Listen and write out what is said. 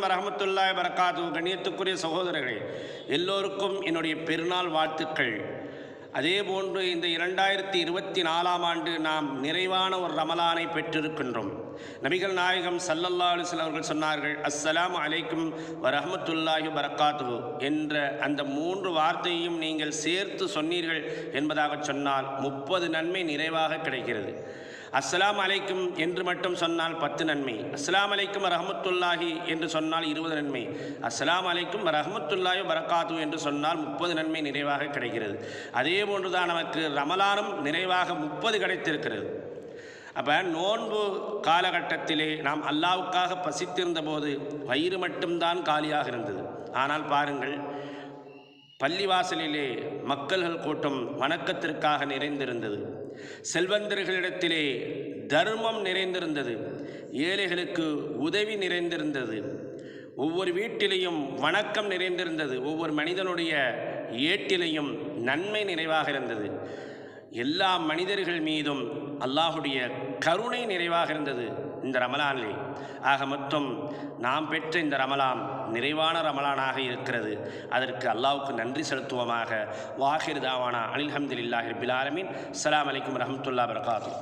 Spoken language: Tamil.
வரஹ்மத்துல்லாஹி வரகாத்து. கண்ணியத்துக்குரிய சகோதரர்களே, எல்லோருக்கும் என்னுடைய பெருநாள் வாழ்த்துக்கள். அதேபோன்று இந்த 2024ஆம் ஆண்டு நாம் நிறைவான ஒரு ரமலானை பெற்றிருக்கின்றோம். நபிகள் நாயகம் ஸல்லல்லாஹு அலைஹி வஸல்லம் அவர்கள் சொன்னார்கள், அஸ்ஸலாமு அலைக்கும் வரஹ்மத்துல்லாஹி வரகாத்து என்ற அந்த 3 வார்த்தையையும் நீங்கள் சேர்த்து சொன்னீர்கள் என்பதாக சொன்னால் 30 நன்மை நிறைவாக கிடைக்கிறது. அஸ்ஸலாமு அலைக்கும் என்று மட்டும் சொன்னால் 10 நன்மை, அஸ்ஸலாமு அலைக்கும் வரஹ்மத்துல்லாஹி என்று சொன்னால் 20 நன்மை, அஸ்ஸலாமு அலைக்கும் வரஹ்மத்துல்லாஹி வரகாத்து என்று சொன்னால் 30 நன்மை நிறைவாக கிடைக்கிறது. அதே போன்றுதான் நமக்கு ரமலானும் நிறைவாக 30 கிடைத்திருக்கிறது. அப்போ நோன்பு காலகட்டத்திலே நாம் அல்லாஹ்வுக்காக பசித்திருந்த போது வயிறு மட்டும்தான் காலியாக இருந்தது. ஆனால் பாருங்கள், பள்ளிவாசலிலே மக்கள்கள் கூட்டம் வணக்கத்திற்காக நிறைந்திருந்தது. செல்வந்தர்களிடத்திலே தர்மம் நிறைந்திருந்தது. ஏழைகளுக்கு உதவி நிறைந்திருந்தது. ஒவ்வொரு வீட்டிலையும் வணக்கம் நிறைந்திருந்தது. ஒவ்வொரு மனிதனுடைய ஏட்டிலையும் நன்மை நிறைவாக இருந்தது. எல்லா மனிதர்கள் மீதும் அல்லாஹுடைய கருணை நிறைவாக இருந்தது இந்த ரமலானிலே. ஆக மொத்தம் நாம் பெற்ற இந்த ரமலான் நிறைவான ரமலானாக இருக்கிறது. அதற்கு அல்லாஹ்வுக்கு நன்றி செலுத்துவோமாக. வாஹிர் தாவானா அல்ஹம்துலில்லாஹி ரப்பில் ஆலமீன். அஸ்ஸலாமு அலைக்கும் வரஹ்மத்துல்லாஹி வபரகாத்துஹு.